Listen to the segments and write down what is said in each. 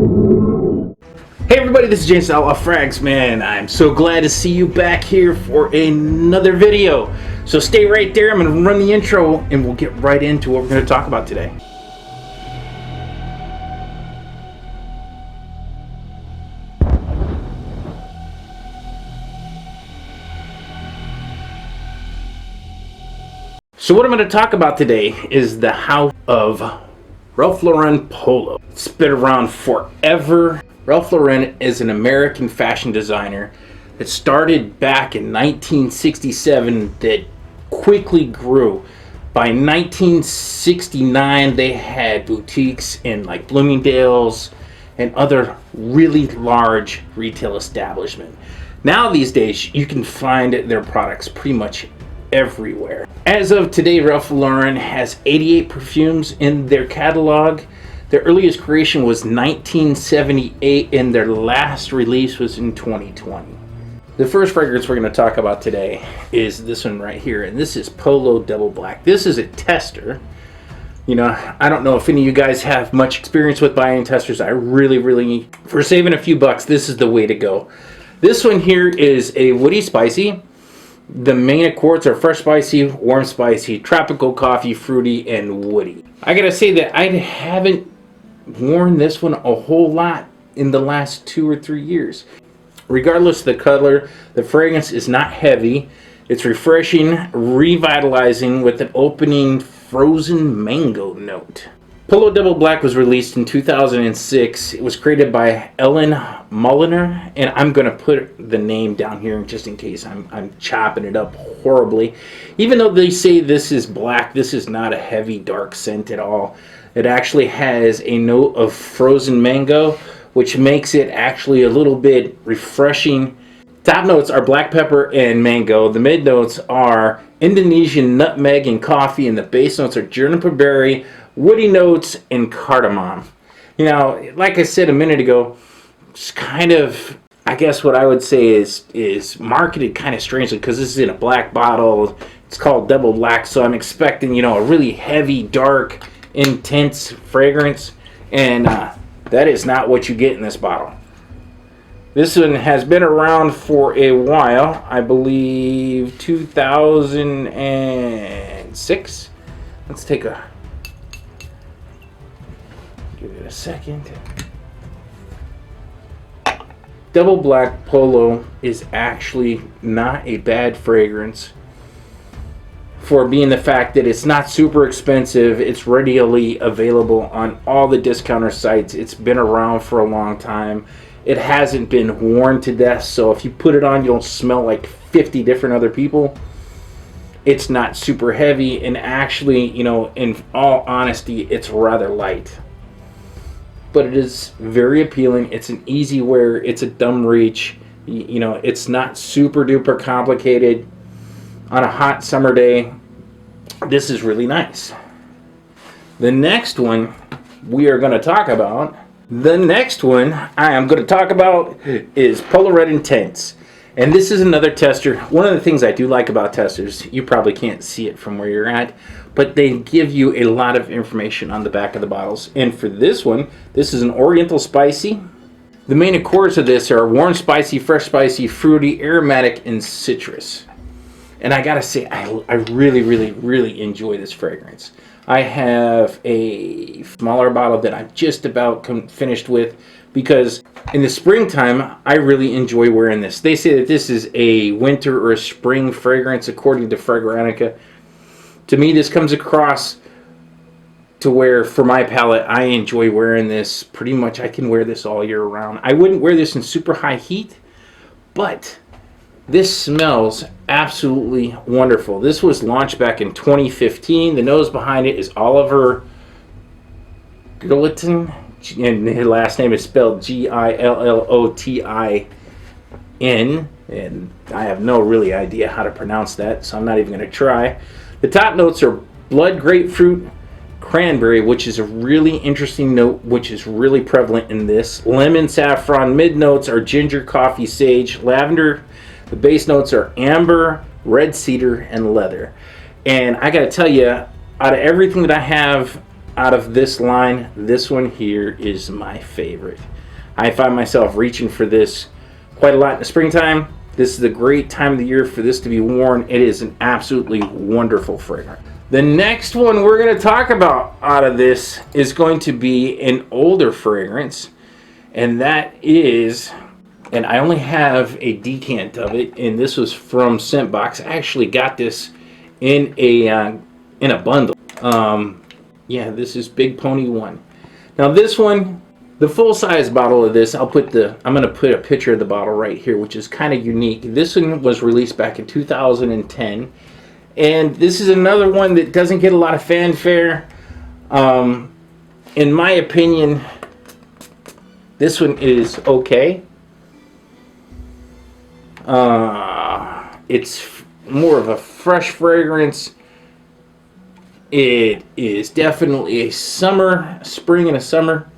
Hey everybody, this is James OutLaw Frags, man. I'm so glad to see you back here for another video. So stay right there, I'm going to run the intro and we'll get right into what we're going to talk about today. So what I'm going to talk about today is the house of Ralph Lauren Polo. It's been around forever. Ralph Lauren is an American fashion designer that started back in 1967 that quickly grew. By 1969 they had boutiques in like Bloomingdale's and other really large retail establishments. Now these days you can find their products pretty much everywhere. As of today, Ralph Lauren has 88 perfumes in their catalog. Their earliest creation was 1978 and their last release was in 2020. The first fragrance we're going to talk about today is this one right here, and this is Polo Double Black. This is a tester. You know, I don't know if any of you guys have much experience with buying testers. I really, for saving a few bucks, this is the way to go. This one here is a woody spicy. The main accords are fresh spicy, warm spicy, tropical coffee, fruity, and woody. I gotta say that I haven't worn this one a whole lot in the last 2 or 3 years. Regardless of the color, the fragrance is not heavy. It's refreshing, revitalizing with an opening frozen mango note. Polo Double Black was released in 2006. It was created by Ellen Mulliner, and I'm going to put the name down here just in case I'm chopping it up horribly. Even though they say this is black, this is not a heavy dark scent at all. It actually has a note of frozen mango, which makes it actually a little bit refreshing. Top notes are black pepper and mango. The mid notes are Indonesian nutmeg and coffee, and the base notes are juniper berry, woody notes, and cardamom. You know, like I said a minute ago, it's kind of, I guess what I would say is marketed kind of strangely because this is in a black bottle. It's called Double Black, so I'm expecting, you know, a really heavy, dark, intense fragrance, and that is not what you get in this bottle. This one has been around for a while. I believe 2006. Let's take a give it a second. Double Black Polo is actually not a bad fragrance for being the fact that it's not super expensive. It's readily available on all the discounter sites. It's been around for a long time. It hasn't been worn to death, so if you put it on, you don't smell like 50 different other people. It's not super heavy, and actually, you know, in all honesty, it's rather light. But it is very appealing. It's an easy wear. It's a dumb reach. You know, it's not super duper complicated. On a hot summer day, this is really nice. The next one we are going to talk about, is Polo Red Intense. And this is another tester. One of the things I do like about testers, you probably can't see it from where you're at, but they give you a lot of information on the back of the bottles. And for this one, this is an Oriental Spicy. The main accords of this are warm spicy, fresh spicy, fruity, aromatic, and citrus. And I gotta say, I really enjoy this fragrance. I have a smaller bottle that I'm just about finished with because in the springtime, I really enjoy wearing this. They say that this is a winter or a spring fragrance according to Fragrantica. To me, this comes across to where, for my palate, I enjoy wearing this. Pretty much, I can wear this all year round. I wouldn't wear this in super high heat, but this smells absolutely wonderful. This was launched back in 2015. The nose behind it is Oliver Gillotin, and his last name is spelled Gillotin, and I have no really idea how to pronounce that, so I'm not even going to try. The top notes are blood grapefruit, cranberry, which is a really interesting note, which is really prevalent in this. Lemon, saffron. Mid notes are ginger, coffee, sage, lavender. The base notes are amber, red cedar, and leather. And I gotta tell you, out of everything that I have out of this line, this one here is my favorite. I find myself reaching for this quite a lot in the springtime. This is a great time of the year for this to be worn. It is an absolutely wonderful fragrance. The next one we're going to talk about out of this is going to be an older fragrance, and that is, and I only have a decant of it, and this was from Scentbox. I actually got this in a bundle. Yeah, this is Big Pony 1. Now this one, the full-size bottle of this, I'm going to put a picture of the bottle right here, which is kind of unique. This one was released back in 2010, and this is another one that doesn't get a lot of fanfare. In my opinion, this one is okay. It's more of a fresh fragrance. It is definitely a spring and a summer.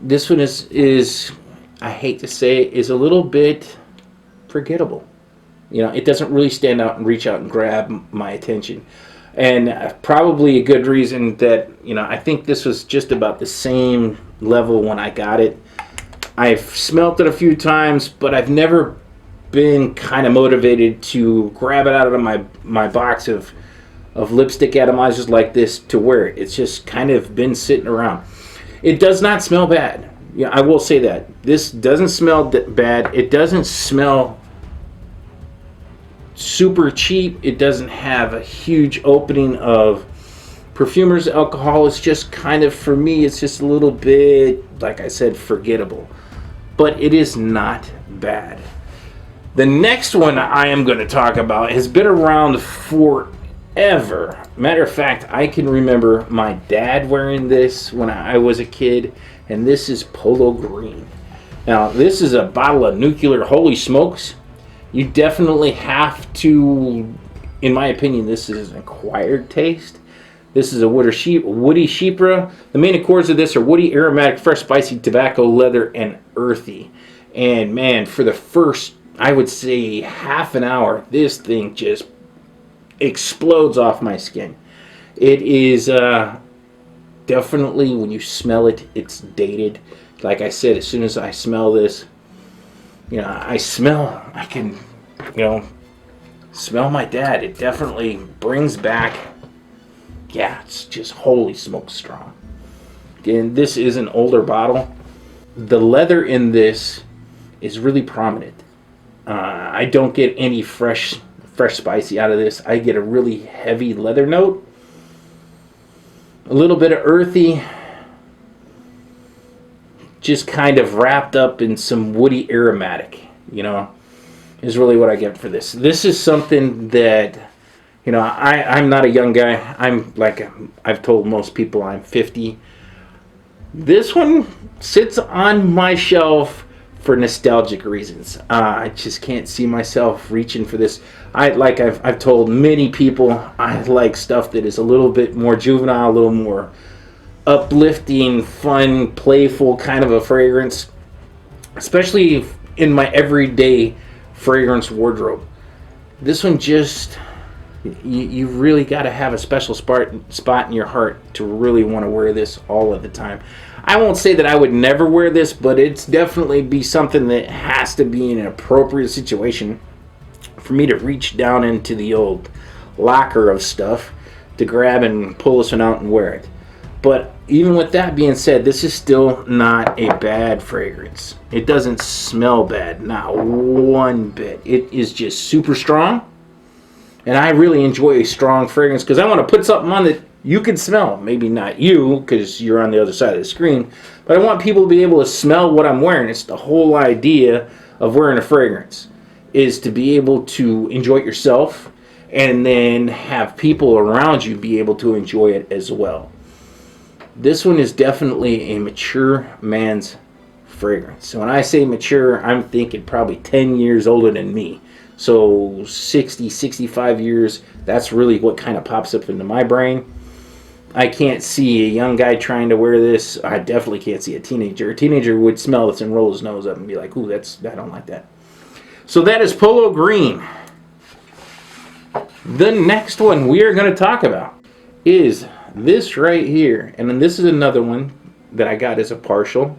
This one is I hate to say it, is a little bit forgettable. You know, it doesn't really stand out and reach out and grab my attention. And probably a good reason that, you know, I think this was just about the same level when I got it. I've smelt it a few times, but I've never been kind of motivated to grab it out of my box of lipstick atomizers like this to wear it. It's just kind of been sitting around. It does not smell bad. Yeah, I will say that. This doesn't smell bad. It doesn't smell super cheap. It doesn't have a huge opening of perfumer's alcohol. It's just kind of, for me, it's just a little bit, like I said, forgettable. But it is not bad. The next one I am going to talk about has been around forever. Matter of fact, I can remember my dad wearing this when I was a kid, and this is Polo Green. Now, this is a bottle of nuclear holy smokes. You definitely have to, in my opinion, this is an acquired taste. This is a woody chypre. The main accords of this are woody, aromatic, fresh, spicy, tobacco, leather, and earthy. And man, for the first, I would say, half an hour, this thing just explodes off my skin. It is definitely, when you smell it, it's dated. Like I said, as soon as I smell this, you know, I can, you know, smell my dad. It definitely brings back, yeah, it's just holy smoke strong. And this is an older bottle. The leather in this is really prominent. I don't get any fresh spicy out of this. I get a really heavy leather note, a little bit of earthy, just kind of wrapped up in some woody aromatic, you know, is really what I get for this. This is something that, you know, I'm not a young guy. I'm like, I've told most people I'm 50. This one sits on my shelf for nostalgic reasons. I just can't see myself reaching for this. I've told many people, I like stuff that is a little bit more juvenile, a little more uplifting, fun, playful kind of a fragrance, especially in my everyday fragrance wardrobe. This one just, you really got to have a special spot in your heart to really want to wear this all of the time. I won't say that I would never wear this, but it's definitely be something that has to be in an appropriate situation for me to reach down into the old locker of stuff to grab and pull this one out and wear it. But even with that being said, this is still not a bad fragrance. It doesn't smell bad, not one bit. It is just super strong. And I really enjoy a strong fragrance because I want to put something on that you can smell. Maybe not you because you're on the other side of the screen. But I want people to be able to smell what I'm wearing. It's the whole idea of wearing a fragrance, is to be able to enjoy it yourself and then have people around you be able to enjoy it as well. This one is definitely a mature man's fragrance. So when I say mature, I'm thinking probably 10 years older than me. So 60, 65 years, that's really what kind of pops up into my brain. I can't see a young guy trying to wear this. I definitely can't see a teenager. A teenager would smell this and roll his nose up and be like, ooh, I don't like that. So that is Polo Green. The next one we are going to talk about is this right here, and then this is another one that I got as a partial.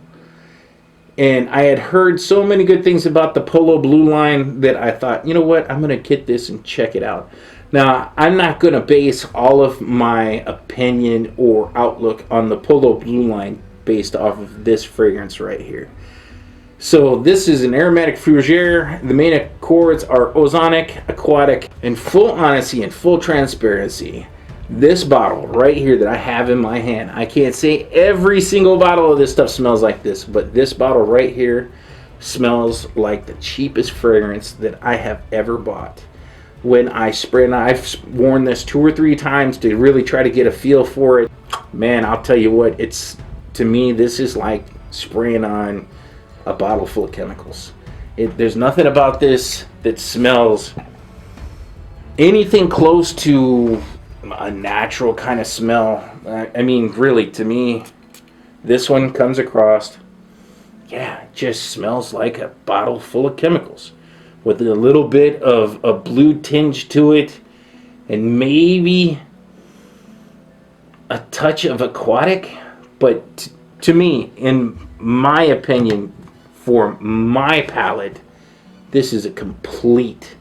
And I had heard so many good things about the Polo Blue line that I thought, you know what, I'm going to get this and check it out. Now, I'm not going to base all of my opinion or outlook on the Polo Blue line based off of this fragrance right here. So this is an aromatic fougere. The main accords are ozonic, aquatic, and full honesty and full transparency. This bottle right here that I have in my hand, I can't say every single bottle of this stuff smells like this, but this bottle right here smells like the cheapest fragrance that I have ever bought. When I spray, and I've worn this 2 or 3 times to really try to get a feel for it. Man, I'll tell you what, it's, to me, this is like spraying on a bottle full of chemicals. There's nothing about this that smells anything close to a natural kind of smell. I mean, really, to me, this one comes across, yeah, it just smells like a bottle full of chemicals with a little bit of a blue tinge to it, and maybe a touch of aquatic. But to me, in my opinion, for my palate, this is a complete,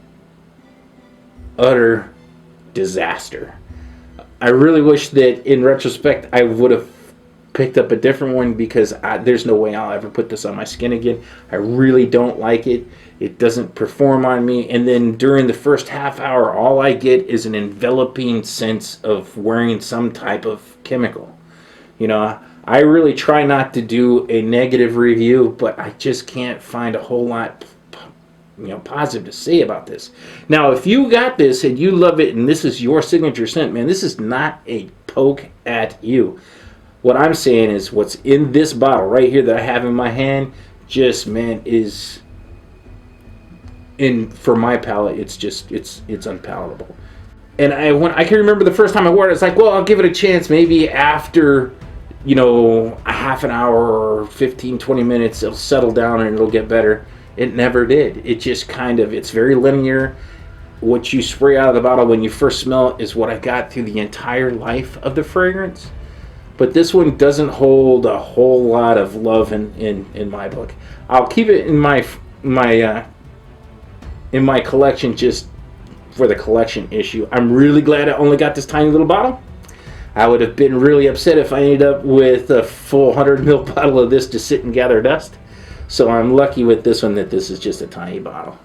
utter disaster. I really wish that in retrospect I would have picked up a different one, because there's no way I'll ever put this on my skin again. I really don't like it. It doesn't perform on me. And then during the first half hour, all I get is an enveloping sense of wearing some type of chemical. You know, I really try not to do a negative review, but I just can't find a whole lot, you know, positive to say about this. Now, if you got this and you love it and this is your signature scent, man, this is not a poke at you. What I'm saying is what's in this bottle right here that I have in my hand just, man, is, for my palate, it's just, it's unpalatable. And I can remember the first time I wore it, it's like, well, I'll give it a chance. Maybe after, you know, a half an hour or 15, 20 minutes, it'll settle down and it'll get better. It never did. It just kind of, it's very linear. What you spray out of the bottle when you first smell it is what I got through the entire life of the fragrance. But this one doesn't hold a whole lot of love in my book. I'll keep it in my collection just for the collection issue. I'm really glad I only got this tiny little bottle. I would have been really upset if I ended up with a full 100 ml bottle of this to sit and gather dust. So I'm lucky with this one that this is just a tiny bottle.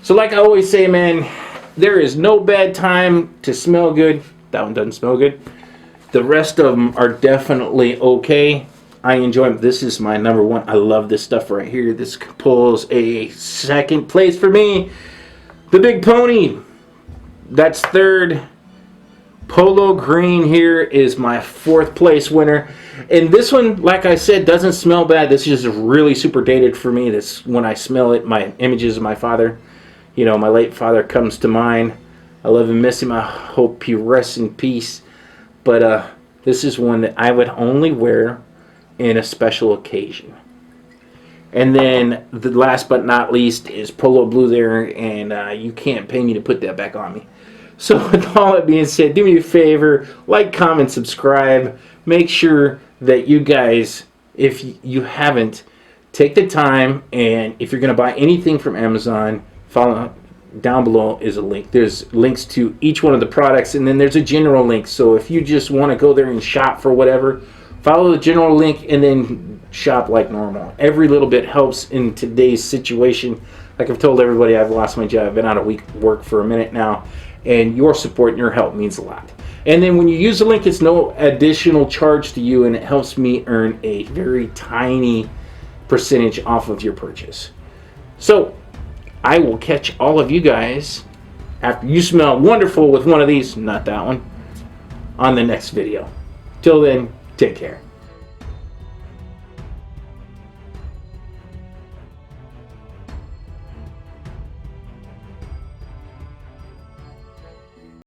So like I always say, man, there is no bad time to smell good. That one doesn't smell good. The rest of them are definitely okay. I enjoy them. This is my number one. I love this stuff right here. This pulls a second place for me. The Big Pony. That's third. Polo Green here is my 4th place winner. And this one, like I said, doesn't smell bad. This is really super dated for me. This, when I smell it, my images of my father, you know, my late father comes to mind. I love and miss him. I hope he rests in peace. But this is one that I would only wear in a special occasion. And then the last but not least is Polo Blue there, and you can't pay me to put that back on me. So with all that being said, do me a favor, like, comment, subscribe. Make sure that you guys, if you haven't, take the time, and if you're going to buy anything from Amazon, follow down below is a link. There's links to each one of the products, and then there's a general link. So if you just want to go there and shop for whatever, follow the general link and then shop like normal. Every little bit helps in today's situation. Like I've told everybody, I've lost my job. I've been out of work for a minute now, and your support and your help means a lot. And then when you use the link, it's no additional charge to you, and it helps me earn a very tiny percentage off of your purchase. So I will catch all of you guys after you smell wonderful with one of these, not that one, on the next video. Till then, take care.